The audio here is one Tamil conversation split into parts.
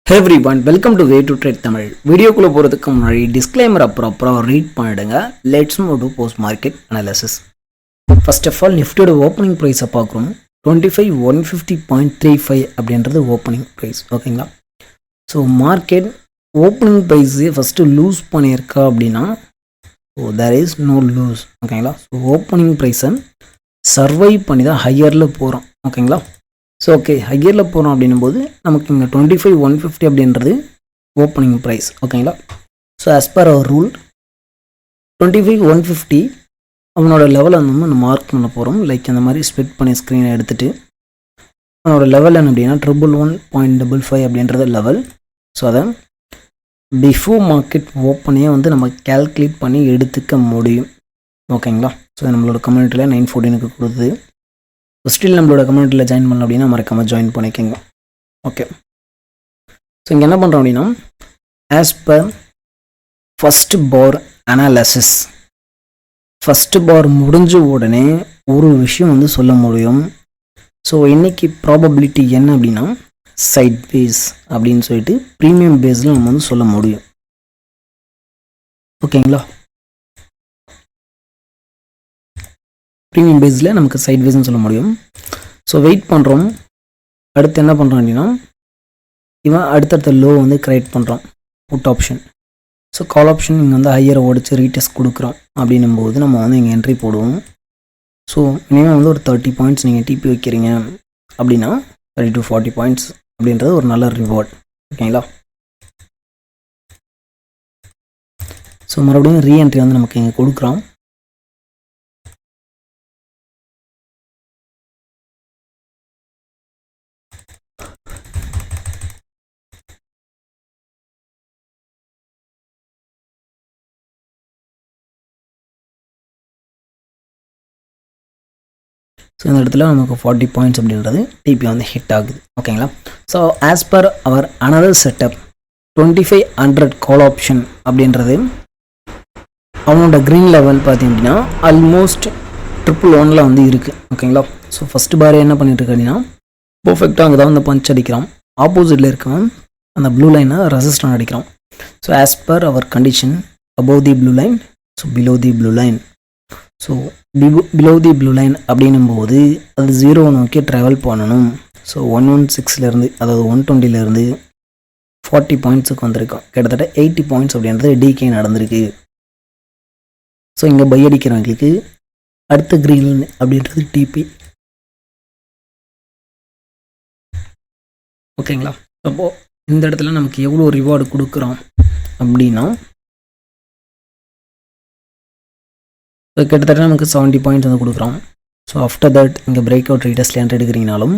Hey everyone, welcome to Way to Trade Tamil. வீடியோக்குள்ள போறதுக்கு முன்னாடி டிஸ்க்ளைமர் ப்ராப்பரா ரீட் பண்ணிடுங்க. Let's move to post market analysis. First of all, நிஃப்டியோட ஓப்பனிங் பிரைஸை பார்க்குறோம். 25,150.35 அப்படின்றது ஓப்பனிங் ப்ரைஸ். ஓகேங்களா? ஸோ மார்க்கெட் ஓப்பனிங் ப்ரைஸே ஃபஸ்ட்டு லூஸ் பண்ணியிருக்கா அப்படின்னா there is no lose. ஓகேங்களா? ஸோ ஓப்பனிங் ப்ரைஸை சர்வை பண்ணி தான் ஹையரில் போகிறோம். ஓகேங்களா? ஸோ ஓகே ஹையரில் போகிறோம் அப்படின்னும் போது நமக்கு இங்கே 25,150 அப்படின்றது ஓப்பனிங் ப்ரைஸ். ஓகேங்களா? ஸோ ஆஸ் பர் அவர் ரூல் 25,150 அவனோட லெவலை நம்ம மார்க் பண்ண போகிறோம். லைக் அந்த மாதிரி ஸ்ப்ளிட் பண்ணி ஸ்க்ரீனை எடுத்துகிட்டு அவனோட லெவல் என்ன அப்படின்னா 111.55 அப்படின்றது லெவல். ஸோ அதை பிஃபோர் மார்க்கெட் ஓப்பனே நம்ம கேல்குலேட் பண்ணி எடுத்துக்க முடியும். ஓகேங்களா? ஸோ நம்மளோட கம்யூனிட்டியில் 914க்கு கொடுத்தது. ஸோ ஸ்டில் நம்மளோட கம்யூனிட்டியில் ஜாயின் பண்ணலாம் அப்படின்னா மறக்காமல் ஜாயின் பண்ணிக்கோங்க. ஓகே, ஸோ இங்கே என்ன பண்ணுறோம் அப்படின்னா ஆஸ் பர் ஃபஸ்ட் பார் அனாலிசிஸ், ஃபஸ்ட்டு பார் முடிஞ்ச உடனே ஒரு விஷயம் சொல்ல முடியும். ஸோ இன்றைக்கி ப்ராபபிலிட்டி என்ன அப்படின்னா சைட் பேஸ் அப்படின்னு சொல்லிட்டு ப்ரீமியம் பேஸில் நம்ம சொல்ல முடியும். ஓகேங்களா? ப்ரீமியம் பேஸில் நமக்கு சைட் வேஸ்ன்னு சொல்ல முடியும். ஸோ வெயிட் பண்ணுறோம். அடுத்து என்ன பண்ணுறோம் அப்படின்னா இவன் அடுத்தடுத்த லோ கிரியேட் பண்ணுறான் put option. So call option இங்கே ஹையரை ஓடிச்சு ரீடெஸ்ட் கொடுக்குறோம் அப்படின்னும் போது நம்ம இங்கே என்ட்ரி போடுவோம். ஸோ மினிமம் ஒரு 30 பாயிண்ட்ஸ் நீங்கள் டிபி வைக்கிறீங்க அப்படின்னா 30 to 40 பாயிண்ட்ஸ் அப்படின்றது ஒரு நல்ல ரிவார்ட். ஓகேங்களா? ஸோ மறுபடியும் ரீஎன்ட்ரி நமக்கு இங்கே கொடுக்குறோம். ஸோ இந்த இடத்துல நமக்கு 40 பாயிண்ட்ஸ் அப்படின்றது டிபி ஹிட் ஆகுது. ஓகேங்களா? ஸோ ஆஸ் பர் அவர் அனதர் செட்டப் 2500 கால் ஆப்ஷன் அப்படின்றது அவனோட க்ரீன் லெவல் பார்த்தீங்க அப்படின்னா ஆல்மோஸ்ட் 111 இருக்குது. ஓகேங்களா? ஸோ ஃபஸ்ட்டு பார் என்ன பண்ணிட்டு இருக்கு அப்படின்னா பர்ஃபெக்டாக அங்கே தான் பஞ்ச் அடிக்கிறான். ஆப்போசிட்டில் இருக்கவன் அந்த ப்ளூ லைனை ரெசிஸ்டன் அடிக்கிறான். So as per our condition above the blue line, so below the blue line. So below the blue line அப்படின்னும்போது அது 0 நோக்கி ட்ராவல் பண்ணணும். ஸோ 116லேருந்து அதாவது 120லேருந்து 40 பாயிண்ட்ஸுக்கு வந்திருக்கோம். கிட்டத்தட்ட 80 பாயிண்ட்ஸ் அப்படின்றது டிகே நடந்திருக்கு. ஸோ இங்கே பை அடிக்கிறவங்களுக்கு அடுத்த க்ரீன் அப்படின்றது டிபி. ஓகேங்களா? அப்போது இந்த இடத்துல நமக்கு எவ்வளோ ரிவார்டு கொடுக்குறோம் அப்படின்னா ஸோ கிட்டத்தட்ட நமக்கு 70 பாயிண்ட்ஸ் கொடுக்குறோம். ஸோ ஆஃப்டர் தட் இங்கே பிரேக் அவுட் ரீடெஸ்ட்டில் என்ட்ரி எடுக்கிறீங்கனாலும்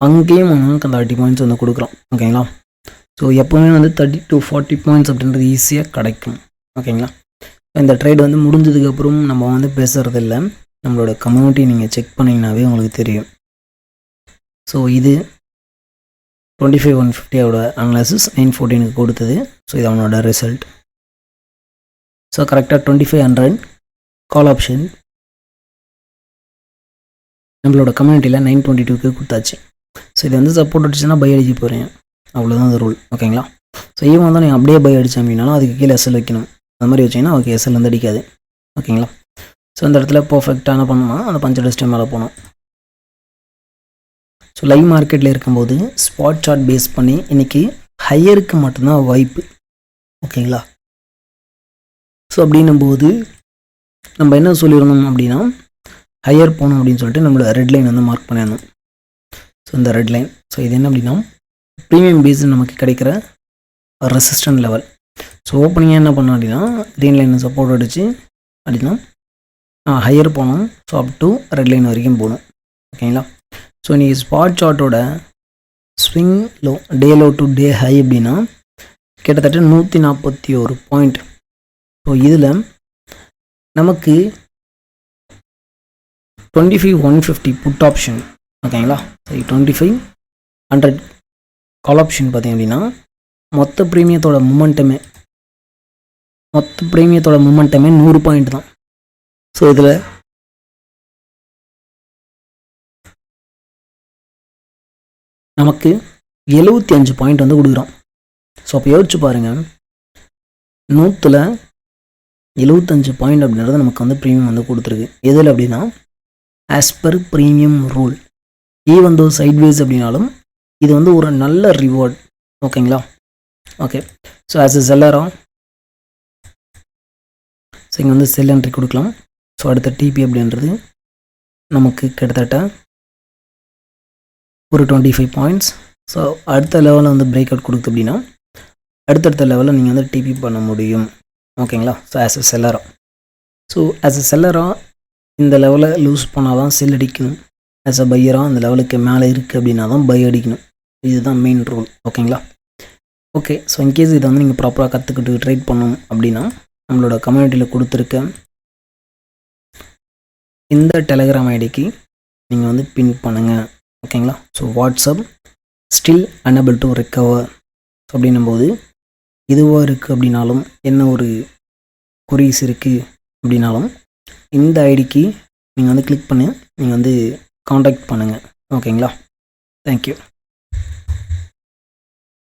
அங்கேயும் நமக்கு அந்த 30 பாயிண்ட்ஸ் கொடுக்குறோம். ஓகேங்களா? ஸோ எப்போவுமே 30 to 40 பாயிண்ட்ஸ் அப்படின்றது ஈஸியாக கிடைக்கும். ஓகேங்களா? இந்த ட்ரேட் முடிஞ்சதுக்கப்புறம் நம்ம பேசுகிறது இல்லை. நம்மளோட கம்யூனிட்டி நீங்கள் செக் பண்ணிங்கனாவே உங்களுக்கு தெரியும். ஸோ இது 25,150 அனாலிசிஸ் 914க்கு கொடுத்தது. ஸோ இது அவனோட ரிசல்ட். ஸோ கரெக்டாக 2500 கால் ஆப்ஷன் நம்மளோட கம்யூனிட்டியில் 922க்கு கொடுத்தாச்சு. ஸோ இது சப்போர்ட் அடிச்சுன்னா பை அடிக்க போகிறேன், அவ்வளோதான் அந்த ரூல். ஓகேங்களா? ஸோ ஈவன் நீங்கள் அப்படியே பை அடித்தேன் அப்படின்னாலும் அதுக்கு கீழே எஸ்எல் வைக்கணும். அந்த மாதிரி வச்சிங்கன்னா ஓகே எஸ்எல் அடிக்காது. ஓகேங்களா? ஸோ இந்த இடத்துல பர்ஃபெக்டான பண்ணோம்னா அந்த பஞ்ச டெஸ்ட்டு மேலே போனோம். ஸோ லைவ் மார்க்கெட்டில் இருக்கும்போது ஸ்பாட் சார்ட் பேஸ் பண்ணி இன்றைக்கி ஹையருக்கு மட்டும்தான் வாய்ப்பு. ஓகேங்களா? ஸோ அப்படின்னும்போது நம்ம என்ன சொல்லிடணும் அப்படின்னா ஹையர் போகணும் அப்படின்னு சொல்லிட்டு நம்மளோட ரெட் லைன் மார்க் பண்ணிடணும். ஸோ இந்த ரெட் லைன், ஸோ இது என்ன அப்படின்னா ப்ரீமியம் பேஸ் நமக்கு கிடைக்கிற ரெசிஸ்டன்ட் லெவல். ஸோ ஓப்பனிங்காக என்ன பண்ணோம் அப்படின்னா க்ரீன் லைன் சப்போர்ட் அடிச்சு அப்படின்னா ஹையர் போகணும். So up to red line வரைக்கும் போகணும். ஓகேங்களா? ஸோ நீங்கள் ஸ்பாட் சார்ட்டோட swing low day low to day high அப்படின்னா கிட்டத்தட்ட 141 பாயிண்ட். ஸோ இதில் நமக்கு 25,150 புட் ஆப்ஷன். ஓகேங்களா? சரி, 2500 கால் ஆப்ஷன் பார்த்தீங்க அப்படின்னா மொத்த ப்ரீமியத்தோட மூமெண்ட்டமே 100 பாயிண்ட் தான். ஸோ இதில் நமக்கு 75 பாயிண்ட் வந்து கொடுக்குறோம். ஸோ அப்போ யோசிச்சு பாருங்கள், 100ல் 75 பாயிண்ட் அப்படின்றது நமக்கு வந்து ப்ரீமியம் வந்து கொடுத்துருக்கு. எதில் அப்படின்னா as per premium rule, even though sideways அப்படின்னாலும் இது வந்து ஒரு நல்ல ரிவார்ட். ஓகேங்களா? ஓகே. ஸோ ஆஸ் எ செல்லராக ஸோ இங்கே வந்து செல் என்ட்ரி கொடுக்கலாம். ஸோ அடுத்த டிபி அப்படின்றது நமக்கு கிட்டத்தட்ட ஒரு 25 பாயிண்ட்ஸ். ஸோ அடுத்த லெவலில் வந்து பிரேக் அவுட் கொடுக்குது அப்படின்னா அடுத்தடுத்த லெவலில் நீங்கள் வந்து டிபி பண்ண முடியும். ஓகேங்களா? ஸோ ஆஸ் எ செல்லராக, ஸோ ஆஸ் எ செல்லராக இந்த லெவலில் லூஸ் பண்ணால் தான் செல் அடிக்கணும். ஆஸ் அ பையராக அந்த லெவலுக்கு மேலே இருக்குது அப்படின்னா தான் பை அடிக்கணும். இதுதான் மெயின் ரூல். ஓகேங்களா? ஓகே. ஸோ இன்கேஸ் இதை வந்து நீங்கள் ப்ராப்பராக கற்றுக்கிட்டு ட்ரேட் பண்ணணும் அப்படின்னா நம்மளோட கம்யூனிட்டியில் கொடுத்துருக்க இந்த டெலகிராம் ஐடிக்கு நீங்கள் வந்து பின் பண்ணுங்கள். ஓகேங்களா? So WhatsApp still unable to recover அப்படின்னும் போது இதுவாக இருக்குது அப்படின்னாலும், என்ன ஒரு குரீஸ் இருக்குது அப்படின்னாலும் இந்த ஐடிக்கு நீங்கள் வந்து கிளிக் பண்ணி நீங்கள் வந்து காண்டாக்ட் பண்ணுங்கள். ஓகேங்களா? தேங்க்யூ.